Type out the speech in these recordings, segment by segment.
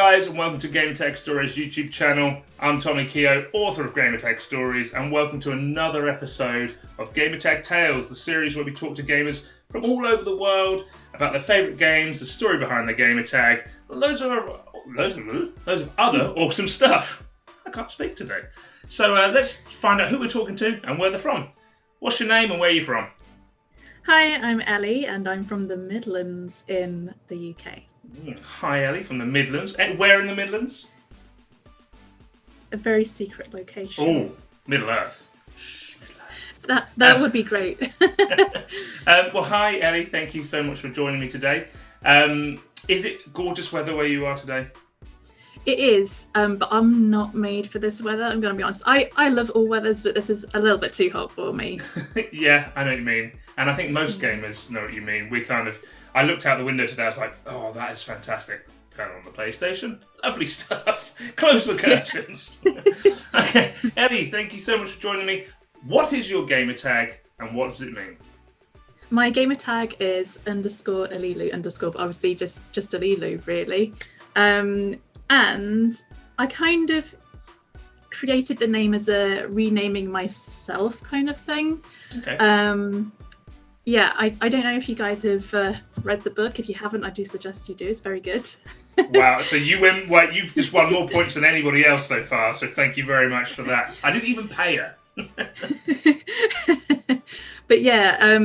guys, and welcome to Gamertag Stories YouTube channel. I'm Tommy Keogh, author of Gamertag Stories, and welcome to another episode of Gamertag Tales, the series where we talk to gamers from all over the world about their favourite games, the story behind their gamertag, loads of other awesome stuff. I can't speak today. So let's find out who we're talking to and where they're from. What's your name and where are you from? Hi, I'm Ellie, and I'm from the Midlands in the UK. Hi, Ellie, from the Midlands. And where in the Midlands? A very secret location. Oh, Middle Earth. Shh, Middle Earth. That would be great. Well, hi, Ellie. Thank you so much for joining me today. Is it gorgeous weather where you are today? It is, but I'm not made for this weather, I'm going to be honest. I love all weathers, but this is a little bit too hot for me. Yeah, I know what you mean. And I think most gamers know what you mean. I looked out the window today, I was like, oh, that is fantastic. Turn on the PlayStation. Lovely stuff. Close the curtains. Okay, Ellie, thank you so much for joining me. What is your gamer tag and what does it mean? My gamer tag is _Elilu_, but obviously just Elilu, really. And I kind of created the name as a renaming myself kind of thing. Okay. Yeah, I don't know if you guys have read the book. If you haven't, I do suggest you do. It's very good. Wow, so you've just won more points than anybody else so far, so thank you very much for that. I didn't even pay her. But yeah,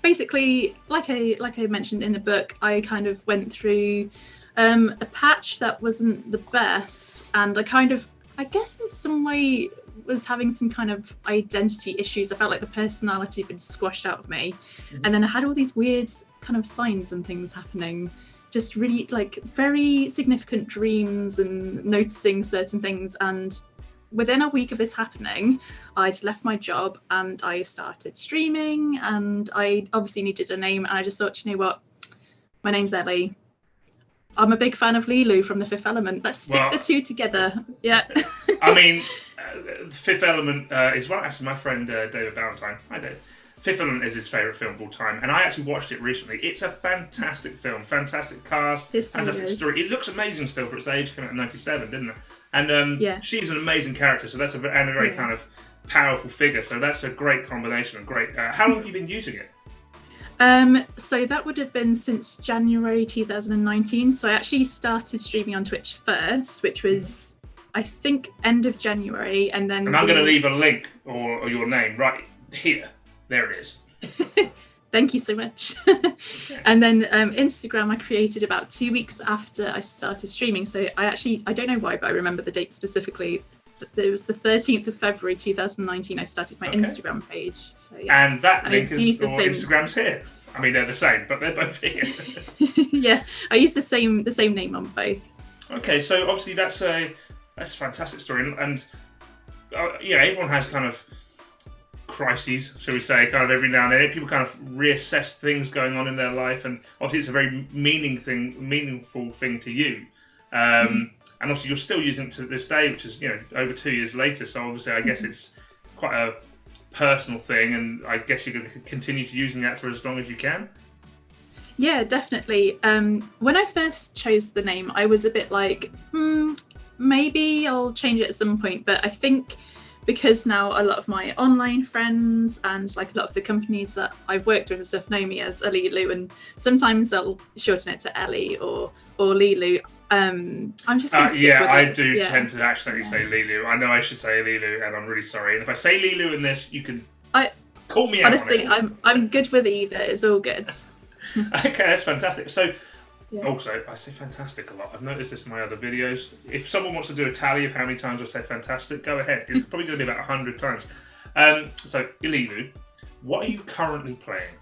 basically, like I mentioned in the book, I kind of went through a patch that wasn't the best, and I guess in some way was having some kind of identity issues. I felt like the personality had been squashed out of me. Mm-hmm. And then I had all these weird kind of signs and things happening, just really like very significant dreams and noticing certain things. And within a week of this happening, I'd left my job and I started streaming, and I obviously needed a name, and I just thought, you know what, my name's Ellie. I'm a big fan of Lilu from The Fifth Element. Let's stick the two together. Yeah. I mean, Fifth Element is one. Actually, my friend David Ballantyne. Hi, Dave. Fifth Element is his favourite film of all time, and I actually watched it recently. It's a fantastic film, fantastic cast, fantastic story. It looks amazing still for its age. It came out in '97, didn't it? And she's an amazing character. So that's a very kind of powerful figure. So that's a great combination and great. How long have you been using it? So that would have been since January 2019. So I actually started streaming on Twitch first, which was, I think, end of January, and then. And I'm going to leave a link or your name right here. There it is. Thank you so much. And then Instagram I created about 2 weeks after I started streaming. So I don't know why, but I remember the date specifically. It was the 13th of February 2019 I started my Instagram page. So, yeah. And that link is, or Instagram's here. I mean, they're the same, but they're both here. Yeah, I use the same name on both. Okay, so obviously that's a fantastic story, and everyone has kind of crises, shall we say, kind of every now and then. People kind of reassess things going on in their life, and obviously it's a very meaningful thing to you. And obviously you're still using it to this day, which is over 2 years later. So obviously I guess it's quite a personal thing, and I guess you're going to continue to using that for as long as you can. Yeah, definitely. When I first chose the name, I was a bit like, maybe I'll change it at some point. But I think because now a lot of my online friends and like a lot of the companies that I've worked with and stuff know me as Elilu, and sometimes they'll shorten it to Ellie or Lilu. I'm just going to stick with it. I do tend to accidentally say Lilu. I know I should say Lilu, and I'm really sorry. And if I say Lilu in this, you can call me out. Honestly, I'm good with either. It's all good. Okay, that's fantastic. So, also, I say fantastic a lot. I've noticed this in my other videos. If someone wants to do a tally of how many times I say fantastic, go ahead. It's probably going to be about 100 times. So, Elilu, what are you currently playing?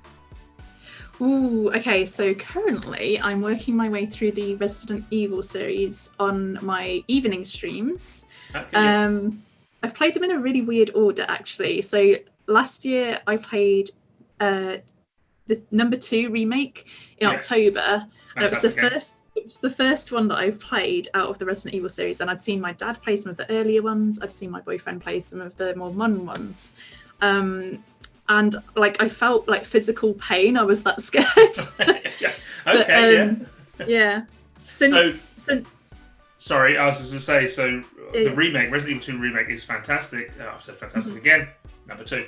Ooh, okay, so currently I'm working my way through the Resident Evil series on my evening streams. Okay, I've played them in a really weird order, actually. So last year I played the number 2 remake in October, and it was the first one that I've played out of the Resident Evil series, and I'd seen my dad play some of the earlier ones, I'd seen my boyfriend play some of the more modern ones. And like I felt like physical pain. I was that scared. Yeah. Okay. Yeah. Since Sorry, I was just going to say, so Yeah. the remake, Resident Evil 2 remake is fantastic. Oh, I've said fantastic Mhm. again. Number 2.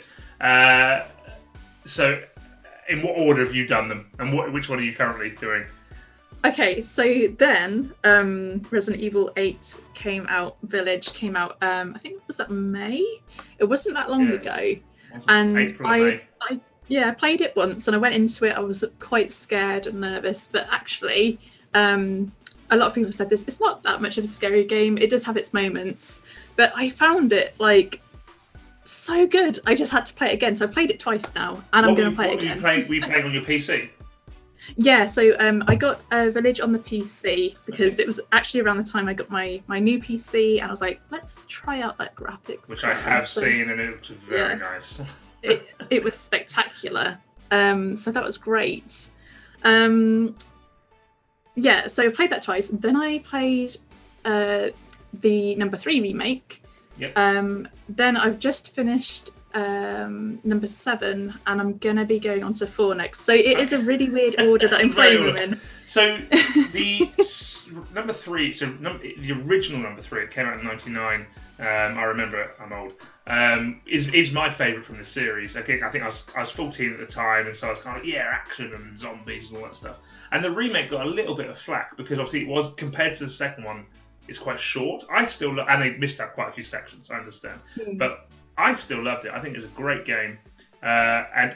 So, in what order have you done them? And which one are you currently doing? Okay, so then Resident Evil 8 came out, Village came out, I think, was that May? It wasn't that long ago. And April, May. I played it once and I went into it, I was quite scared and nervous, but actually, a lot of people said this, it's not that much of a scary game, it does have its moments, but I found it, like, so good. I just had to play it again, so I've played it twice now, and I'm going to play it again. Were you playing on your PC? Yeah, so I got Village on the PC because it was actually around the time I got my new PC, and I was like, let's try out that graphics. Which I have seen, and it looks very nice. It was spectacular. So that was great. Yeah, so I played that twice. Then I played the number 3 remake. Yep. Then I've just finished number 7, and I'm gonna be going on to 4 next. So it is a really weird order that I'm playing them in. So the number 3, the original number 3, it came out in '99. I remember it. I'm old. Is my favourite from the series. I think I was 14 at the time, and so I was kind of action and zombies and all that stuff. And the remake got a little bit of flack because obviously it was, compared to the second one, it's quite short. I still and they missed out quite a few sections. I understand, but I still loved it. I think it's a great game. And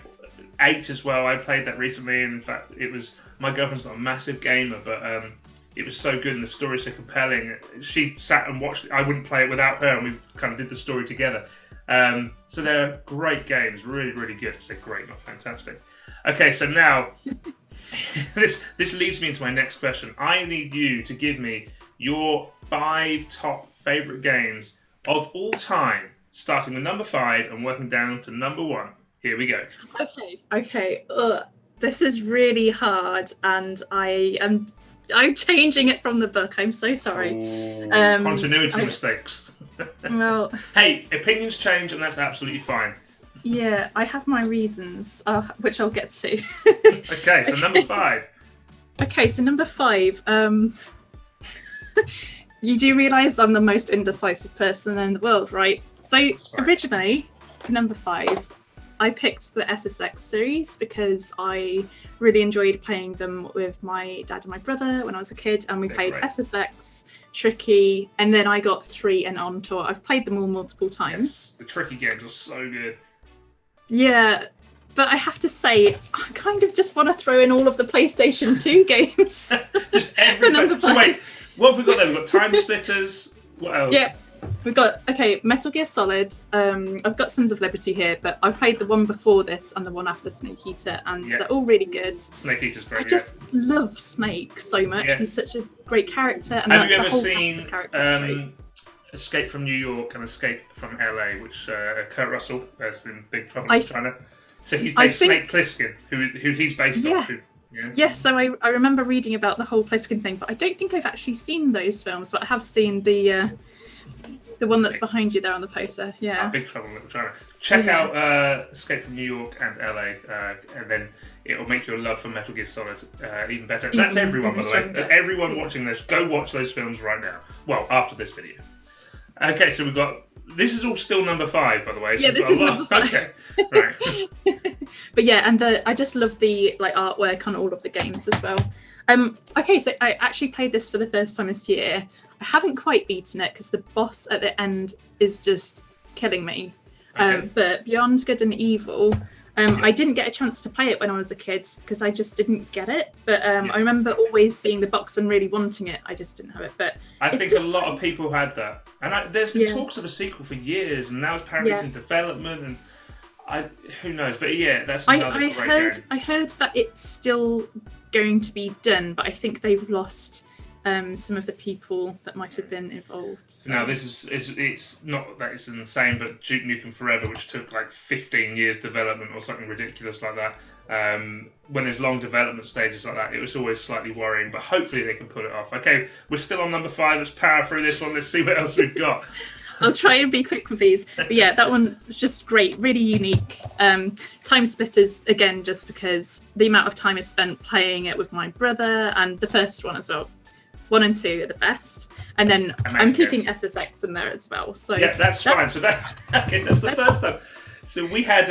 8 as well. I played that recently, and in fact, it was, my girlfriend's not a massive gamer, but it was so good and the story so compelling. She sat and watched it. I wouldn't play it without her, and we kind of did the story together. So they're great games, really, really good. I said great, not fantastic. Okay, so now this leads me into my next question. I need you to give me your 5 top favourite games of all time, starting with number 5 and working down to number 1. Here we go. Okay. This is really hard, and I'm changing it from the book. I'm so sorry. Continuity mistakes. Well, hey, opinions change, and that's absolutely fine. Yeah, I have my reasons, which I'll get to. Okay, so number 5. Okay, so number 5. You do realise I'm the most indecisive person in the world, right? So originally, for number 5, I picked the SSX series because I really enjoyed playing them with my dad and my brother when I was a kid, and we played SSX, Tricky, and then I got 3 and On Tour. I've played them all multiple times. Yes, the Tricky games are so good. Yeah, but I have to say, I kind of just want to throw in all of the PlayStation 2 games. Just everything. So wait, what have we got there? We've got Time Splitters. What else? Yeah. We've got, Metal Gear Solid. I've got Sons of Liberty here, but I've played the one before this and the one after Snake Eater, and they're all really good. Snake Eater's great. I just love Snake so much. Yes. He's such a great character. And have you the ever whole seen cast of characters Escape from New York and Escape from LA, which Kurt Russell has in Big Trouble in China? So he plays Snake Plissken, who he's based off. Yes, so I remember reading about the whole Plissken thing, but I don't think I've actually seen those films, but I have seen the one that's behind you there on the poster. Yeah. Big Trouble in Little China. Check out Escape from New York and LA, and then it'll make your love for Metal Gear Solid even better. That's everyone, by the way. Everyone watching this, go watch those films right now. Well, after this video. Okay, so we've got... This is all still number 5, by the way. So yeah, this is number 5. Okay, right. But yeah, and I just love the artwork on all of the games as well. Okay, so I actually played this for the first time this year. I haven't quite beaten it because the boss at the end is just killing me. But Beyond Good and Evil, I didn't get a chance to play it when I was a kid because I just didn't get it. But I remember always seeing the box and really wanting it. I just didn't have it. But I think a lot of people had that. And there's been talks of a sequel for years, and now apparently it's in development. And who knows? But yeah, that's another great game. I heard that it's still going to be done, but I think they've lost some of the people that might have been involved. So. Now, it's not that it's insane, but Duke Nukem Forever, which took like 15 years development or something ridiculous like that, when there's long development stages like that, it was always slightly worrying, but hopefully they can pull it off. Okay, we're still on number 5. Let's power through this one. Let's see what else we've got. I'll try and be quick with these. But yeah, that one was just great, really unique. Time Splitters, again, just because the amount of time I spent playing it with my brother, and the first one as well. 1 and 2 are the best, and then Amazing I'm keeping games. SSX in there as well. So yeah, that's fine. So that's the first time. So we had,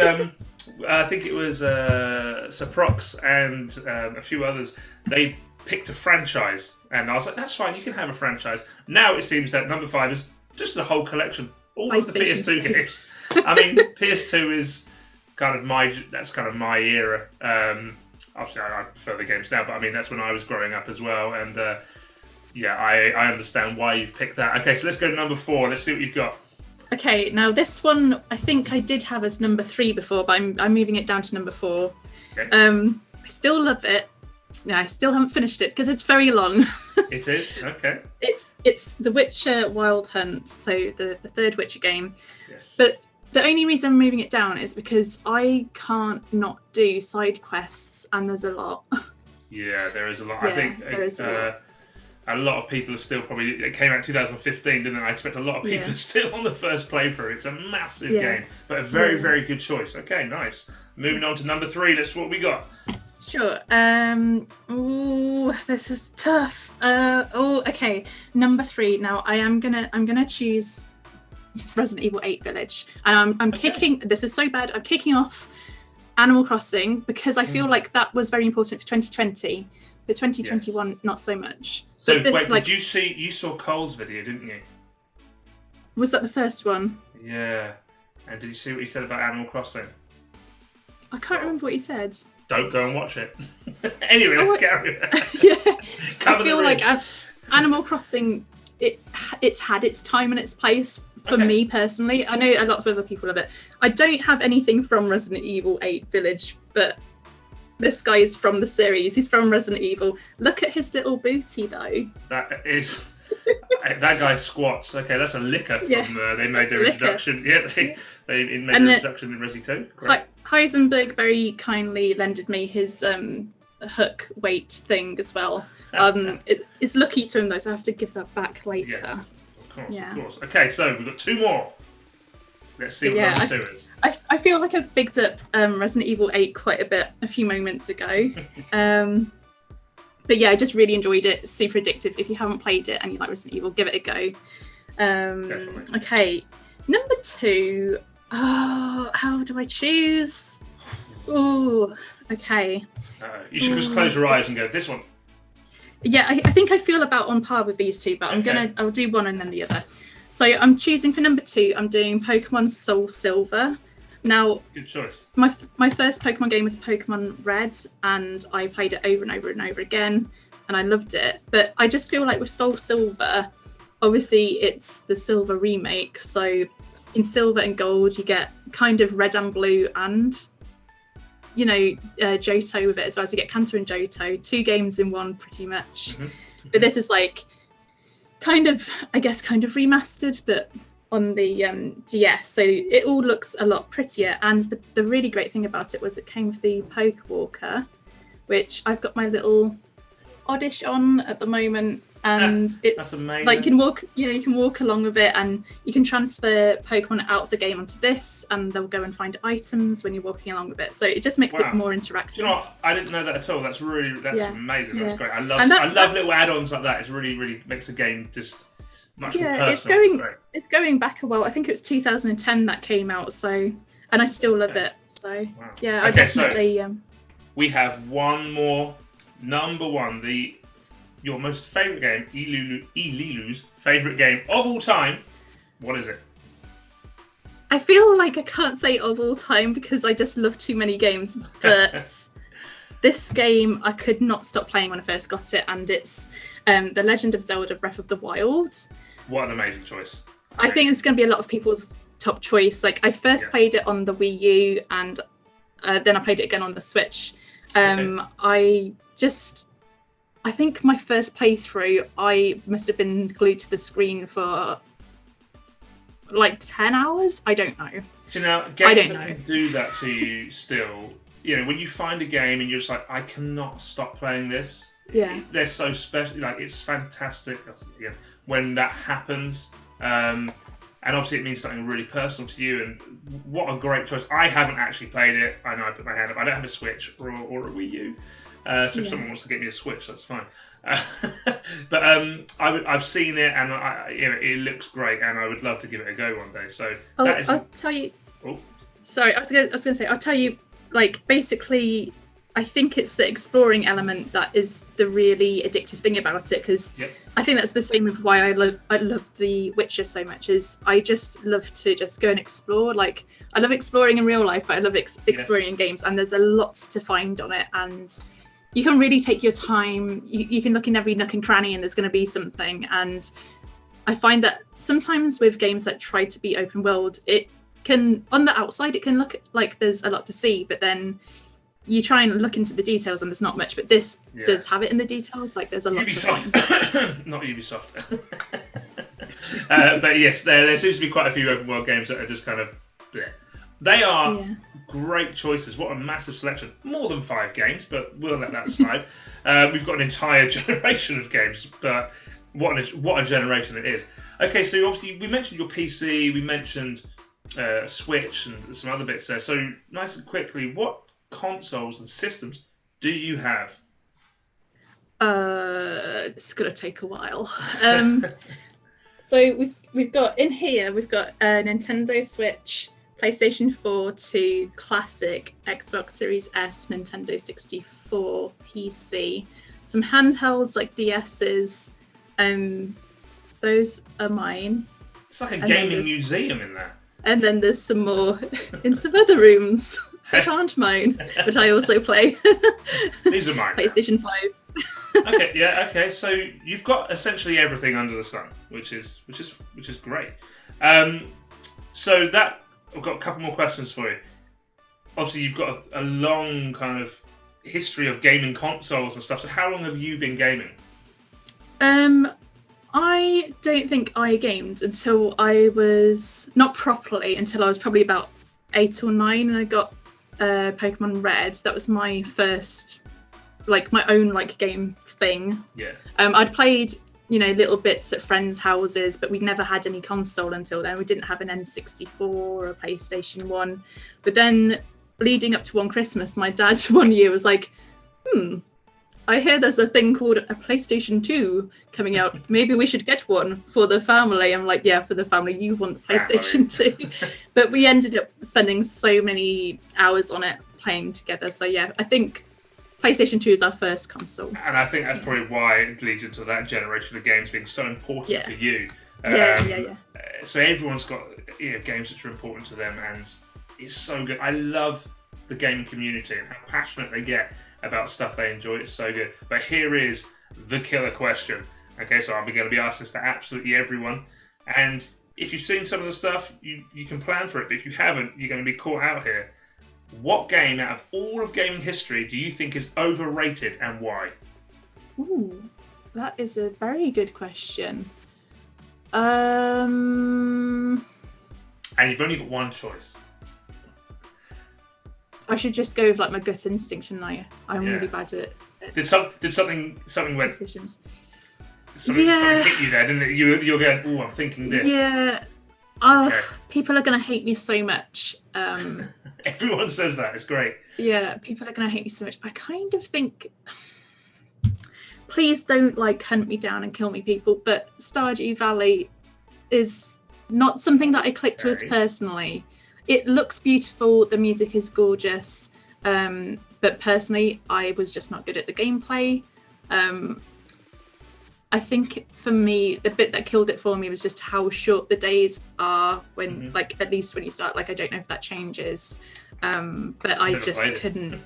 I think it was Saprox and a few others. They picked a franchise, and I was like, that's fine. You can have a franchise. Now it seems that number 5 is just the whole collection, all of the PS2 games. I mean, PS2 is kind of my era. Obviously, I prefer the games now, but I mean that's when I was growing up as well. And yeah, I understand why you've picked that. Okay, so let's go to number 4. Let's see what you've got. Okay, now this one I think I did have as number 3 before, but I'm moving it down to number 4. Okay. I still love it. No, I still haven't finished it because it's very long. It is? Okay. It's The Witcher Wild Hunt, so the third Witcher game. Yes. But the only reason I'm moving it down is because I can't not do side quests, and there's a lot. Yeah, there is a lot. Yeah, I think there is a lot of people are still probably. It came out in 2015, didn't it? I expect a lot of people are still on the first playthrough. It's a massive game, but a very, very good choice. Okay, nice. Moving on to number 3. Let's see what we got. Sure. Ooh, this is tough. Okay. Number 3. Now I'm gonna choose Resident Evil 8 Village, and I'm kicking. This is so bad. I'm kicking off Animal Crossing because I feel like that was very important for 2020. For 2021, not so much. So but this, wait, did you saw Cole's video, didn't you? Was that the first one? Yeah. And did you see what he said about Animal Crossing? I can't remember what he said. Don't go and watch it. Anyway, let's carry on. Yeah. Cover I feel the like ridge. Animal Crossing, it's had its time and its place for me personally. I know a lot of other people love it. I don't have anything from Resident Evil 8 Village, but this guy is from the series. He's from Resident Evil. Look at his little booty though. That is... that guy squats. Okay, that's a liquor from they made their liquor. introduction. Yeah, they made their introduction in Resi 2. Great. Heisenberg very kindly lended me his hook weight thing as well. It's lucky to him though, so I have to give that back later. Yes, of course. Okay, so we've got 2 more. Let's see what number 2 is. I feel like I've bigged up Resident Evil 8 quite a bit a few moments ago. But yeah, I just really enjoyed it. It's super addictive. If you haven't played it and you like Resident Evil, give it a go. Definitely. Okay, number 2. Oh, how do I choose? Oh, okay. You should just close your eyes and go, this one. Yeah, I think I feel about on par with these 2, but I'll do one and then the other. So I'm choosing for number 2. I'm doing Pokemon Soul Silver. Now, good choice. My first Pokemon game was Pokemon Red, and I played it over and over and over again, and I loved it. But I just feel like with Soul Silver, obviously it's the Silver remake. So in Silver and Gold, you get kind of Red and Blue, and Johto with it as well. So you get Kanto and Johto, 2 games in one, pretty much. Mm-hmm. But this is like kind of remastered, but on the DS, so it all looks a lot prettier. And the really great thing about it was it came with the Poke Walker, which I've got my little Oddish on at the moment, and it's like you can walk along with it, and you can transfer Pokemon out of the game onto this, and they'll go and find items when you're walking along with it. So it just makes it more interactive. You know what? I didn't know that at all. That's amazing. That's great. I love little add-ons like that. It really makes the game just much more personal. It's going back a while. I think it was 2010 that came out. So, and I still love it. So yeah, I definitely. So we have one more. Number 1, your most favourite game, Elilu's favourite game of all time. What is it? I feel like I can't say of all time because I just love too many games, but this game I could not stop playing when I first got it, and it's The Legend of Zelda Breath of the Wild. What an amazing choice. I think it's going to be a lot of people's top choice. Like I first played it on the Wii U, and then I played it again on the Switch. I think my first playthrough, I must have been glued to the screen for like 10 hours. I don't know. So now, games that can do that to you still, when you find a game and you're just like, I cannot stop playing this. Yeah. They're so special. Like, it's fantastic when that happens. And obviously it means something really personal to you, and what a great choice. I haven't actually played it. I know I put my hand up. I don't have a Switch or a Wii U. So if someone wants to get me a Switch, that's fine. But I've seen it, and it looks great, and I would love to give it a go one day. So I'll tell you. Oh. Sorry, I was going to say, I'll tell you. Like, basically, I think it's the exploring element that is the really addictive thing about it, because I think that's the same with why I love The Witcher so much. Is I just love to just go and explore. Like, I love exploring in real life, but I love exploring in games, and there's a lot to find on it, and you can really take your time. You can look in every nook and cranny, and there's going to be something. And I find that sometimes with games that try to be open world, it can, on the outside, it can look like there's a lot to see, but then you try and look into the details and there's not much. But this does have it in the details. Like, there's a lot Ubisoft. to find. Not Ubisoft. But yes, there seems to be quite a few open world games that are just kind of bleh. They are great choices. What a massive selection. More than 5 games, but we'll let that slide. We've got an entire generation of games, but what a generation it is. Okay, so obviously we mentioned your PC, we mentioned Switch and some other bits there. So nice and quickly, what consoles and systems do you have? It's gonna take a while. So we've got in here, we've got a Nintendo Switch, PlayStation 4 2, Classic, Xbox Series S, Nintendo 64, PC, some handhelds like DS's. Those are mine. It's like a gaming museum in there. And then there's some more in some other rooms that aren't mine, but I also play. These are mine. PlayStation 5. Okay. So you've got essentially everything under the sun, which is great. So that I've got a couple more questions for you. Obviously, you've got a long kind of history of gaming consoles and stuff. So how long have you been gaming? I don't think I gamed until I was not properly until I was probably about 8 or 9, and I got Pokemon Red. That was my first, like, my own like game thing. Yeah. I'd played, little bits at friends' houses, but we'd never had any console until then. We didn't have an N64 or a PlayStation 1. But then, leading up to one Christmas, my dad one year was like, I hear there's a thing called a PlayStation 2 coming out. Maybe we should get one for the family. I'm like, yeah, for the family. You want the PlayStation 2. But we ended up spending so many hours on it playing together. So yeah, I think PlayStation 2 is our first console. And I think that's probably why it leads into that generation of games being so important to you. Yeah. So everyone's got games that are important to them, and it's so good. I love the gaming community and how passionate they get about stuff they enjoy. It's so good. But here is the killer question. Okay, so I'm going to be asking this to absolutely everyone. And if you've seen some of the stuff, you can plan for it. But if you haven't, you're going to be caught out here. What game out of all of gaming history do you think is overrated and why? Ooh, that is a very good question. And you've only got one choice. I should just go with like my gut instinct, shouldn't I? I'm really bad at Did something went decisions. Something hit you there, didn't it? You're going, oh, I'm thinking this. Yeah. People are gonna hate me so much. Everyone says that. It's great. Yeah, people are gonna hate me so much. I kind of think, please don't like hunt me down and kill me, people. But Stardew Valley is not something that I clicked with personally. It looks beautiful. The music is gorgeous. But personally, I was just not good at the gameplay. I think for me, the bit that killed it for me was just how short the days are when, like, at least when you start. Like, I don't know if that changes, but I just couldn't.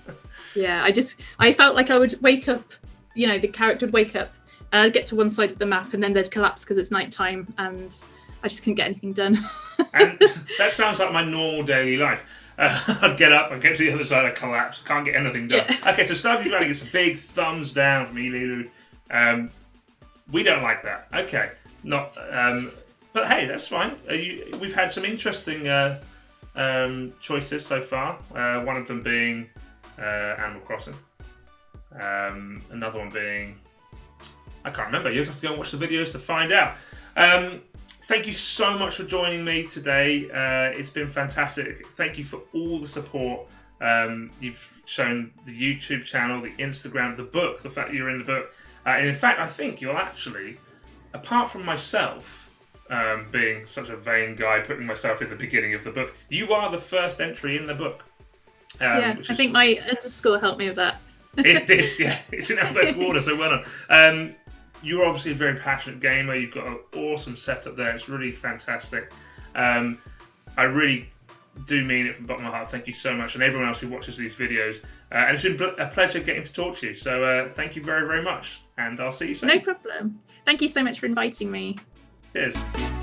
Yeah, I felt like I would wake up. The character would wake up, and I'd get to one side of the map, and then they'd collapse because it's nighttime, and I just couldn't get anything done. And that sounds like my normal daily life. I'd get up, I'd get to the other side, I'd collapse, can't get anything done. Yeah. Okay, so Stardew Valley gets a big thumbs down from me, Lulu. We don't like that. Okay, not. But hey, that's fine. We've had some interesting choices so far. One of them being Animal Crossing. Another one being, I can't remember. You have to go and watch the videos to find out. Thank you so much for joining me today. It's been fantastic. Thank you for all the support You've shown the YouTube channel, the Instagram, the book, the fact that you're in the book. And in fact, I think you'll actually, apart from myself being such a vain guy, putting myself in the beginning of the book, you are the first entry in the book. I think my underscore helped me with that. It did, yeah. It's in alphabetical order, so well done. You're obviously a very passionate gamer. You've got an awesome setup there. It's really fantastic. I really do mean it from the bottom of my heart. Thank you so much, and everyone else who watches these videos. And it's been a pleasure getting to talk to you. So thank you very, very much, and I'll see you soon. No problem. Thank you so much for inviting me. Cheers.